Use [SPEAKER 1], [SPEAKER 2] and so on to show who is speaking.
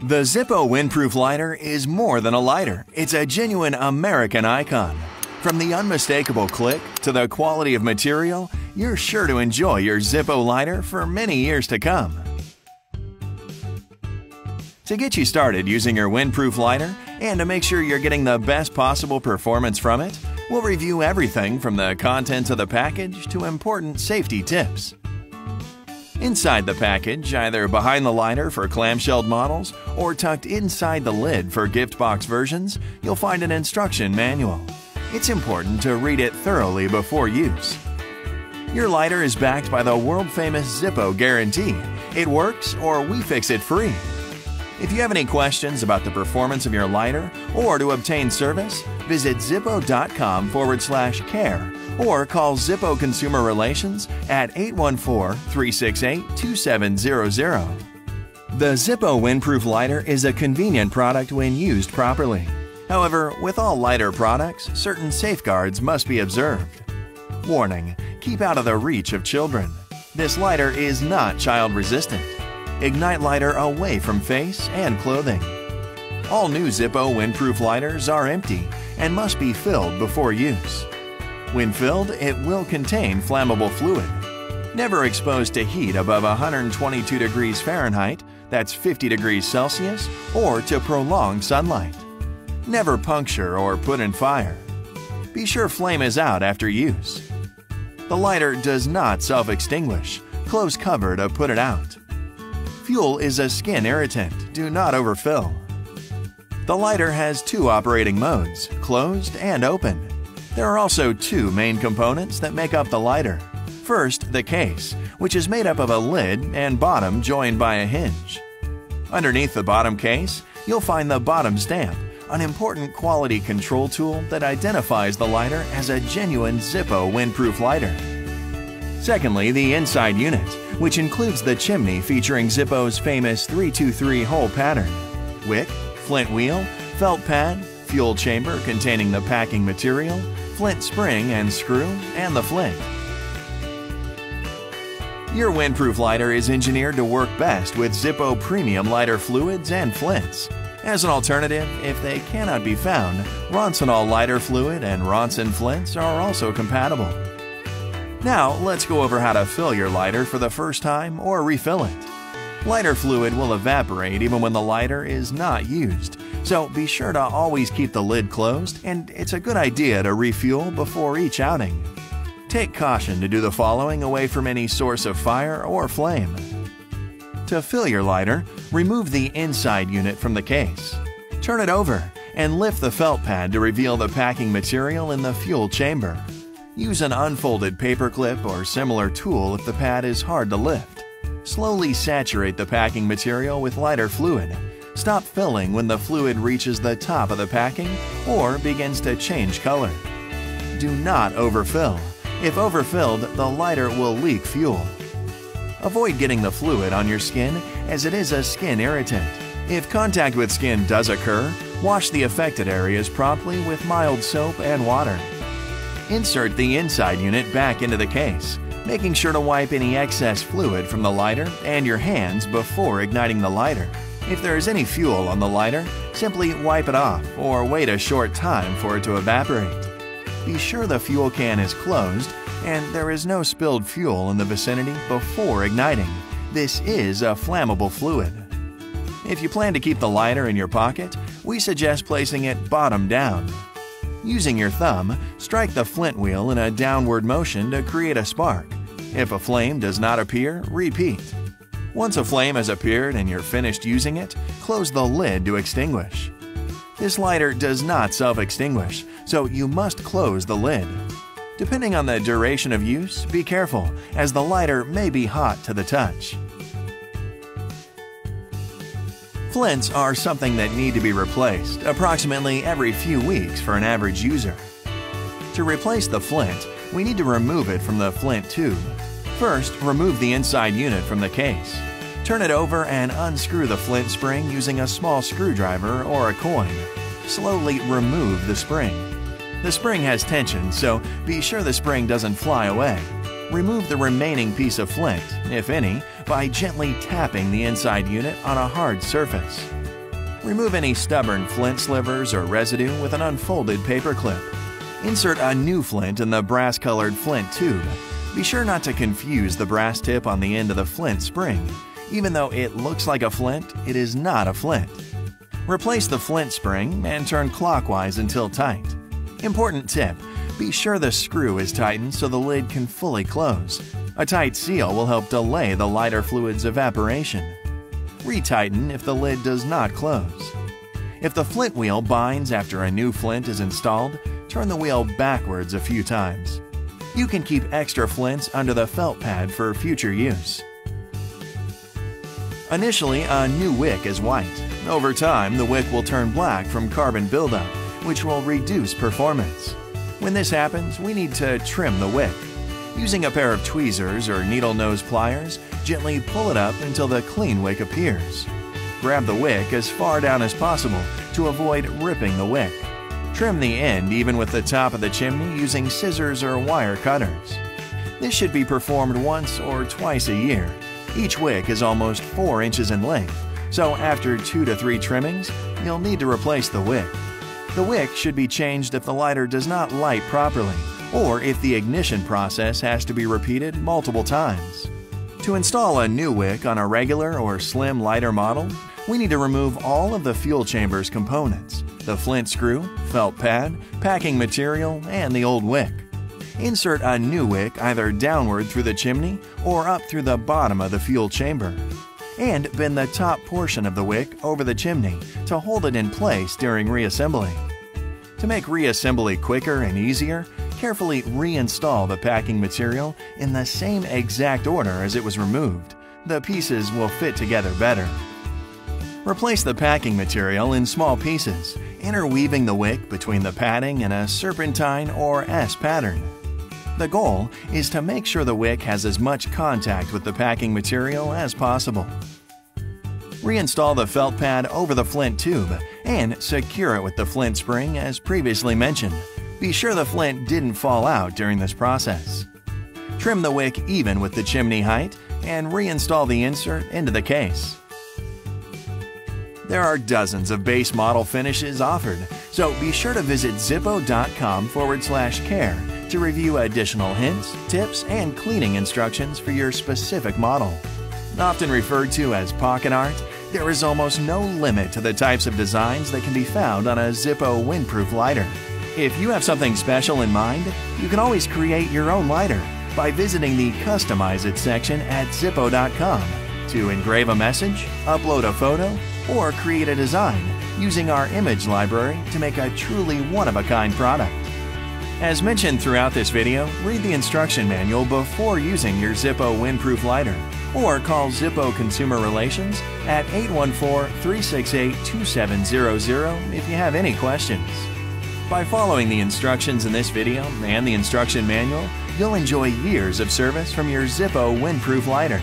[SPEAKER 1] The Zippo windproof lighter is more than a lighter. It's a genuine American icon. From the unmistakable click to the quality of material, you're sure to enjoy your Zippo lighter for many years to come. To get you started using your windproof lighter and to make sure you're getting the best possible performance from it, we'll review everything from the contents of the package to important safety tips. Inside the package, either behind the lighter for clamshelled models or tucked inside the lid for gift box versions, you'll find an instruction manual. It's important to read it thoroughly before use. Your lighter is backed by the world-famous Zippo guarantee. It works or we fix it free. If you have any questions about the performance of your lighter or to obtain service, visit zippo.com/care or call Zippo Consumer Relations at 814-368-2700. The Zippo windproof lighter is a convenient product when used properly. However, with all lighter products, certain safeguards must be observed. Warning: keep out of the reach of children. This lighter is not child-resistant. Ignite lighter away from face and clothing. All new Zippo windproof lighters are empty and must be filled before use. When filled, it will contain flammable fluid. Never exposed to heat above 122 degrees Fahrenheit, that's 50 degrees Celsius, or to prolonged sunlight. Never puncture or put in fire. Be sure flame is out after use. The lighter does not self-extinguish. Close cover to put it out. Fuel is a skin irritant. Do not overfill. The lighter has two operating modes, closed and open. There are also two main components that make up the lighter. First, the case, which is made up of a lid and bottom joined by a hinge. Underneath the bottom case, you'll find the bottom stamp, an important quality control tool that identifies the lighter as a genuine Zippo windproof lighter. Secondly, the inside unit, which includes the chimney featuring Zippo's famous 323-hole pattern, wick, flint wheel, felt pad, fuel chamber containing the packing material, flint spring and screw, and the flint. Your windproof lighter is engineered to work best with Zippo premium lighter fluids and flints. As an alternative, if they cannot be found, Ronsonol lighter fluid and Ronson flints are also compatible. Now, let's go over how to fill your lighter for the first time or refill it. Lighter fluid will evaporate even when the lighter is not used, so be sure to always keep the lid closed, and it's a good idea to refuel before each outing. Take caution to do the following away from any source of fire or flame. To fill your lighter, remove the inside unit from the case. Turn it over and lift the felt pad to reveal the packing material in the fuel chamber. Use an unfolded paper clip or similar tool if the pad is hard to lift. Slowly saturate the packing material with lighter fluid. Stop filling when the fluid reaches the top of the packing or begins to change color. Do not overfill. If overfilled, the lighter will leak fuel. Avoid getting the fluid on your skin as it is a skin irritant. If contact with skin does occur, wash the affected areas promptly with mild soap and water. Insert the inside unit back into the case, making sure to wipe any excess fluid from the lighter and your hands before igniting the lighter. If there is any fuel on the lighter, simply wipe it off or wait a short time for it to evaporate. Be sure the fuel can is closed and there is no spilled fuel in the vicinity before igniting. This is a flammable fluid. If you plan to keep the lighter in your pocket, we suggest placing it bottom down. Using your thumb, strike the flint wheel in a downward motion to create a spark. If a flame does not appear, repeat. Once a flame has appeared and you're finished using it, close the lid to extinguish. This lighter does not self-extinguish, so you must close the lid. Depending on the duration of use, be careful, as the lighter may be hot to the touch. Flints are something that need to be replaced approximately every few weeks for an average user. To replace the flint, we need to remove it from the flint tube. First, remove the inside unit from the case. Turn it over and unscrew the flint spring using a small screwdriver or a coin. Slowly remove the spring. The spring has tension, so be sure the spring doesn't fly away. Remove the remaining piece of flint, if any, by gently tapping the inside unit on a hard surface. Remove any stubborn flint slivers or residue with an unfolded paper clip. Insert a new flint in the brass-colored flint tube. Be sure not to confuse the brass tip on the end of the flint spring. Even though it looks like a flint, it is not a flint. Replace the flint spring and turn clockwise until tight. Important tip: be sure the screw is tightened so the lid can fully close. A tight seal will help delay the lighter fluid's evaporation. Retighten if the lid does not close. If the flint wheel binds after a new flint is installed, turn the wheel backwards a few times. You can keep extra flints under the felt pad for future use. Initially, a new wick is white. Over time, the wick will turn black from carbon buildup, which will reduce performance. When this happens, we need to trim the wick. Using a pair of tweezers or needle nose pliers, gently pull it up until the clean wick appears. Grab the wick as far down as possible to avoid ripping the wick. Trim the end even with the top of the chimney using scissors or wire cutters. This should be performed once or twice a year. Each wick is almost 4 inches in length, so after 2 to 3 trimmings, you'll need to replace the wick. The wick should be changed if the lighter does not light properly, or if the ignition process has to be repeated multiple times. To install a new wick on a regular or slim lighter model, we need to remove all of the fuel chamber's components: the flint screw, felt pad, packing material, and the old wick. Insert a new wick either downward through the chimney or up through the bottom of the fuel chamber. And bend the top portion of the wick over the chimney to hold it in place during reassembly. To make reassembly quicker and easier, carefully reinstall the packing material in the same exact order as it was removed. The pieces will fit together better. Replace the packing material in small pieces, interweaving the wick between the padding in a serpentine or S pattern. The goal is to make sure the wick has as much contact with the packing material as possible. Reinstall the felt pad over the flint tube and secure it with the flint spring as previously mentioned. Be sure the flint didn't fall out during this process. Trim the wick even with the chimney height and reinstall the insert into the case. There are dozens of base model finishes offered, so be sure to visit zippo.com/care to review additional hints, tips, and cleaning instructions for your specific model. Often referred to as pocket art, there is almost no limit to the types of designs that can be found on a Zippo windproof lighter. If you have something special in mind, you can always create your own lighter by visiting the Customize It section at zippo.com to engrave a message, upload a photo, or create a design using our image library to make a truly one-of-a-kind product. As mentioned throughout this video, read the instruction manual before using your Zippo windproof lighter, or call Zippo Consumer Relations at 814-368-2700 if you have any questions. By following the instructions in this video and the instruction manual, you'll enjoy years of service from your Zippo windproof lighter.